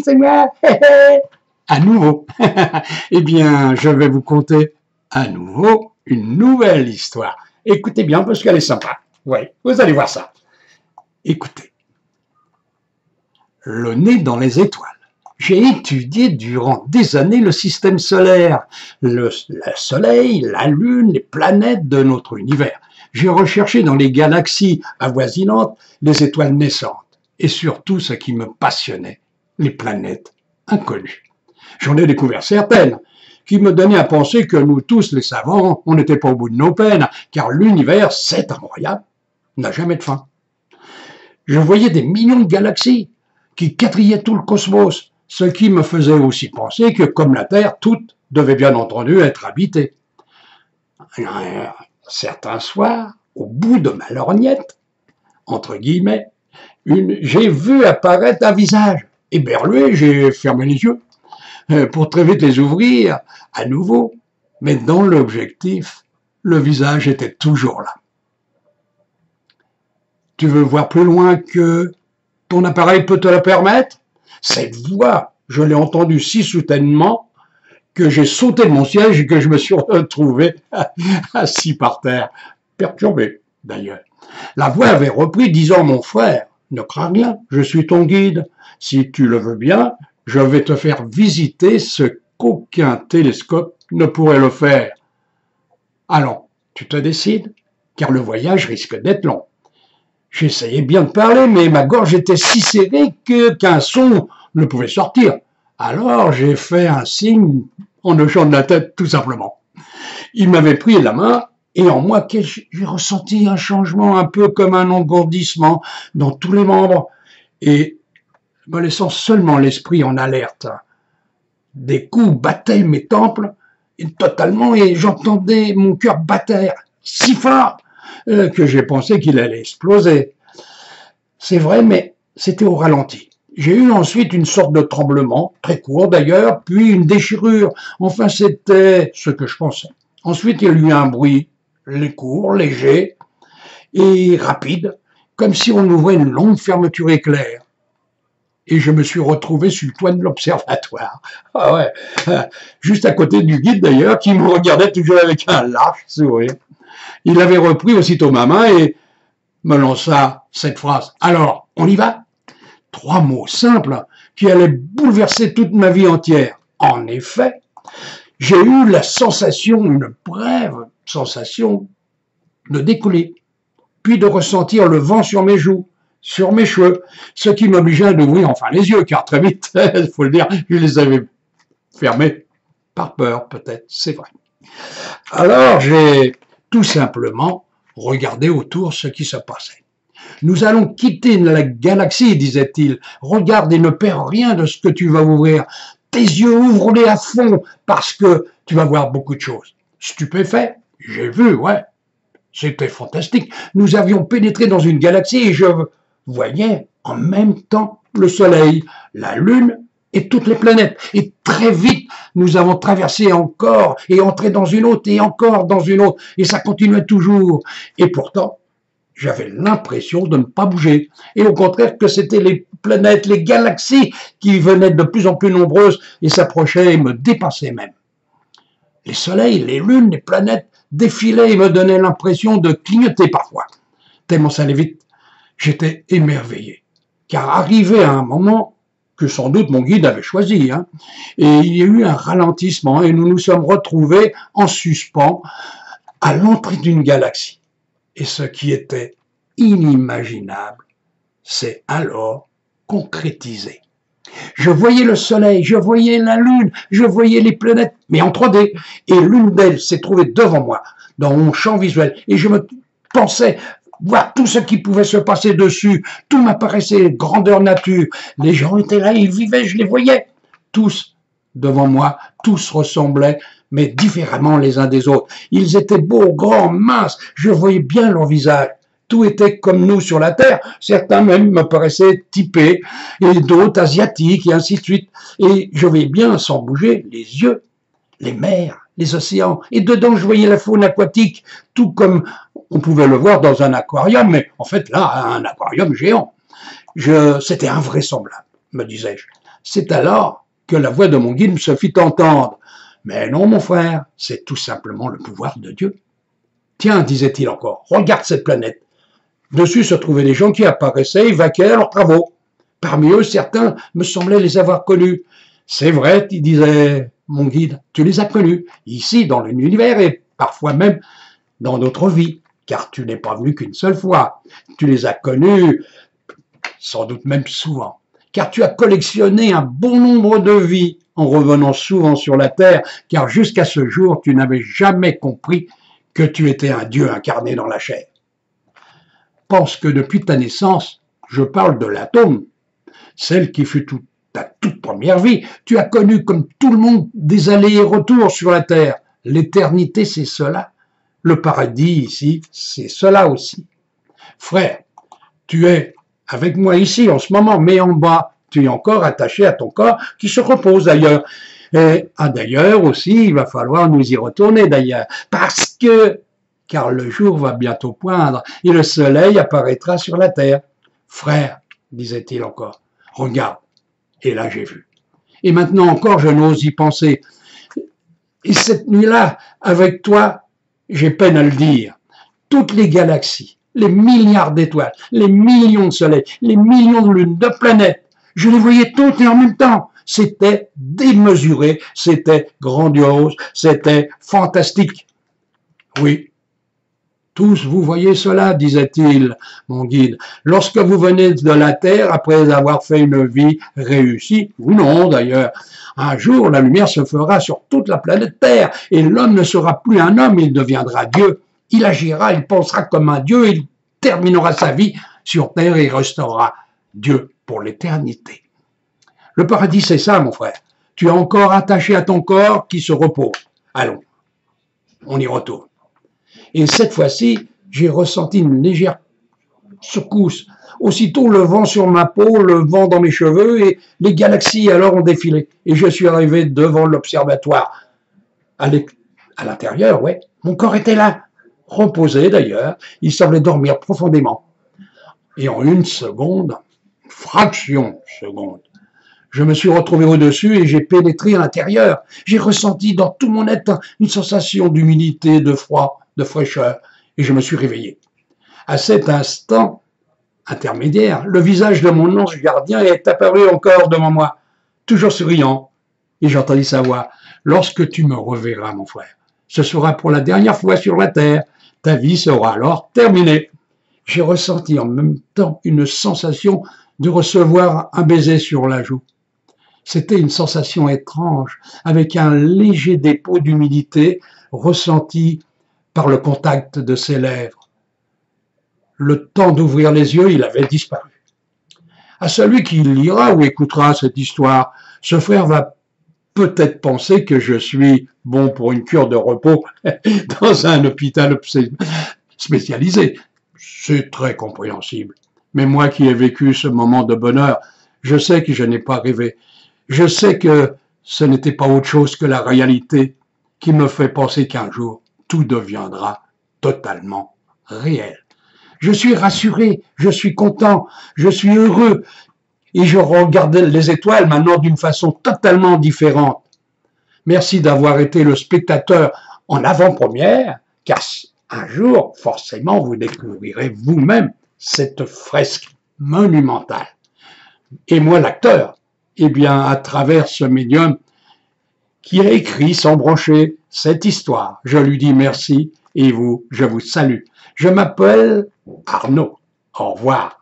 c'est moi. À nouveau. Eh bien, je vais vous conter à nouveau une nouvelle histoire. Écoutez bien parce qu'elle est sympa. Oui, vous allez voir ça. Écoutez. Le nez dans les étoiles. J'ai étudié durant des années le système solaire, le soleil, la lune, les planètes de notre univers. J'ai recherché dans les galaxies avoisinantes les étoiles naissantes et surtout ce qui me passionnait, les planètes inconnues. J'en ai découvert certaines qui me donnaient à penser que nous tous, les savants, on n'était pas au bout de nos peines, car l'univers, c'est incroyable, n'a jamais de fin. Je voyais des millions de galaxies qui quadrillaient tout le cosmos, ce qui me faisait aussi penser que, comme la Terre, toutes devaient bien entendu être habitées. Certains soirs, au bout de ma lorgnette, entre guillemets, j'ai vu apparaître un visage. Éberlué, j'ai fermé les yeux pour très vite les ouvrir à nouveau. Mais dans l'objectif, le visage était toujours là. Tu veux voir plus loin que ton appareil peut te le permettre? Cette voix, je l'ai entendue si soudainement que j'ai sauté de mon siège et que je me suis retrouvé assis par terre, perturbé d'ailleurs. La voix avait repris, disant: mon frère, ne crains rien, je suis ton guide. Si tu le veux bien, je vais te faire visiter ce qu'aucun télescope ne pourrait le faire. Allons, tu te décides, car le voyage risque d'être long. J'essayais bien de parler, mais ma gorge était si serrée qu'un son ne pouvait sortir. Alors j'ai fait un signe en hochant de la tête, tout simplement. Il m'avait pris la main, et en moi, j'ai ressenti un changement, un peu comme un engourdissement dans tous les membres, et me laissant seulement l'esprit en alerte. Des coups battaient mes tempes, totalement, et j'entendais mon cœur battre si fort que j'ai pensé qu'il allait exploser. C'est vrai, mais c'était au ralenti. J'ai eu ensuite une sorte de tremblement, très court d'ailleurs, puis une déchirure. Enfin, c'était ce que je pensais. Ensuite, il y a eu un bruit court, léger et rapide, comme si on ouvrait une longue fermeture éclair. Et je me suis retrouvé sur le toit de l'observatoire. Ah ouais, juste à côté du guide d'ailleurs, qui me regardait toujours avec un large sourire. Il avait repris aussitôt ma main et me lança cette phrase. Alors, on y va? 3 mots simples qui allaient bouleverser toute ma vie entière. En effet, j'ai eu la sensation, une brève sensation, de décoller, puis de ressentir le vent sur mes joues, sur mes cheveux, ce qui m'obligeait à d'ouvrir enfin les yeux, car très vite, il faut le dire, je les avais fermés, par peur peut-être, c'est vrai. Alors j'ai tout simplement regardé autour ce qui se passait. Nous allons quitter la galaxie, disait-il. Regarde et ne perds rien de ce que tu vas ouvrir. Tes yeux, ouvre-les à fond, parce que tu vas voir beaucoup de choses. Stupéfait, j'ai vu, ouais. C'était fantastique. Nous avions pénétré dans une galaxie et je voyais en même temps le Soleil, la Lune et toutes les planètes. Et très vite, nous avons traversé encore et entré dans une autre et encore dans une autre. Et ça continuait toujours. Et pourtant, j'avais l'impression de ne pas bouger. Et au contraire, que c'était les planètes, les galaxies qui venaient de plus en plus nombreuses et s'approchaient et me dépassaient même. Les soleils, les lunes, les planètes défilaient et me donnaient l'impression de clignoter parfois. Tellement ça allait vite, j'étais émerveillé. Car arrivé à un moment que sans doute mon guide avait choisi, et il y a eu un ralentissement et nous nous sommes retrouvés en suspens à l'entrée d'une galaxie. Et ce qui était inimaginable, c'est alors concrétisé. Je voyais le soleil, je voyais la lune, je voyais les planètes, mais en 3D. Et l'une d'elles s'est trouvée devant moi, dans mon champ visuel. Et je me pensais voir tout ce qui pouvait se passer dessus. Tout m'apparaissait grandeur nature. Les gens étaient là, ils vivaient, je les voyais. Tous devant moi, tous ressemblaient, mais différemment les uns des autres. Ils étaient beaux, grands, minces, je voyais bien leur visage. Tout était comme nous sur la Terre. Certains même me paraissaient typés, et d'autres asiatiques, et ainsi de suite. Et je voyais bien, sans bouger, les yeux, les mers, les océans. Et dedans, je voyais la faune aquatique, tout comme on pouvait le voir dans un aquarium, mais en fait, là, un aquarium géant. C'était invraisemblable, me disais-je. C'est alors que la voix de mon guide me se fit entendre. Mais non, mon frère, c'est tout simplement le pouvoir de Dieu. Tiens, disait-il encore, regarde cette planète. Dessus se trouvaient des gens qui apparaissaient et vaquaient à leurs travaux. Parmi eux, certains me semblaient les avoir connus. C'est vrai, disait mon guide, tu les as connus, ici dans l'univers et parfois même dans d'autres vies, car tu n'es pas venu qu'une seule fois. Tu les as connus, sans doute même souvent, car tu as collectionné un bon nombre de vies en revenant souvent sur la terre, car jusqu'à ce jour, tu n'avais jamais compris que tu étais un Dieu incarné dans la chair. Pense que depuis ta naissance, je parle de l'atome, celle qui fut ta toute première vie. Tu as connu, comme tout le monde, des allers et retours sur la terre. L'éternité, c'est cela. Le paradis, ici, c'est cela aussi. Frère, tu es avec moi ici en ce moment, mais en bas, tu es encore attaché à ton corps qui se repose d'ailleurs. Et d'ailleurs aussi, il va falloir nous y retourner d'ailleurs, car le jour va bientôt poindre et le soleil apparaîtra sur la terre. Frère, disait-il encore, regarde. Et là, j'ai vu. Et maintenant encore, je n'ose y penser. Et cette nuit-là, avec toi, j'ai peine à le dire. Toutes les galaxies, les milliards d'étoiles, les millions de soleils, les millions de lunes, de planètes, je les voyais toutes et en même temps. C'était démesuré, c'était grandiose, c'était fantastique. Oui. Tous, vous voyez cela, disait-il, mon guide, lorsque vous venez de la Terre après avoir fait une vie réussie, ou non d'ailleurs. Un jour, la lumière se fera sur toute la planète Terre, et l'homme ne sera plus un homme, il deviendra Dieu. Il agira, il pensera comme un Dieu, il terminera sa vie sur Terre et restera Dieu pour l'éternité. Le paradis, c'est ça, mon frère. Tu es encore attaché à ton corps qui se repose. Allons, on y retourne. Et cette fois-ci, j'ai ressenti une légère secousse. Aussitôt, le vent sur ma peau, le vent dans mes cheveux, et les galaxies alors ont défilé. Et je suis arrivé devant l'observatoire. À l'intérieur, ouais, mon corps était là, reposé d'ailleurs. Il semblait dormir profondément. Et en une seconde, fraction de seconde, je me suis retrouvé au-dessus et j'ai pénétré à l'intérieur. J'ai ressenti dans tout mon être une sensation d'humidité, de froid, de fraîcheur, et je me suis réveillé. À cet instant intermédiaire, le visage de mon ange gardien est apparu encore devant moi, toujours souriant, et j'entendis sa voix. Lorsque tu me reverras, mon frère, ce sera pour la dernière fois sur la terre, ta vie sera alors terminée. J'ai ressenti en même temps une sensation de recevoir un baiser sur la joue. C'était une sensation étrange, avec un léger dépôt d'humidité ressenti par le contact de ses lèvres. Le temps d'ouvrir les yeux, il avait disparu. À celui qui lira ou écoutera cette histoire, ce frère va peut-être penser que je suis bon pour une cure de repos dans un hôpital spécialisé. C'est très compréhensible. Mais moi qui ai vécu ce moment de bonheur, je sais que je n'ai pas rêvé. Je sais que ce n'était pas autre chose que la réalité qui me fait penser qu'un jour, tout deviendra totalement réel. Je suis rassuré, je suis content, je suis heureux et je regarde les étoiles maintenant d'une façon totalement différente. Merci d'avoir été le spectateur en avant-première, car un jour, forcément, vous découvrirez vous-même cette fresque monumentale. Et moi, l'acteur, eh bien, à travers ce médium qui a écrit sans broncher cette histoire, je lui dis merci et vous, je vous salue. Je m'appelle Arnaud. Au revoir.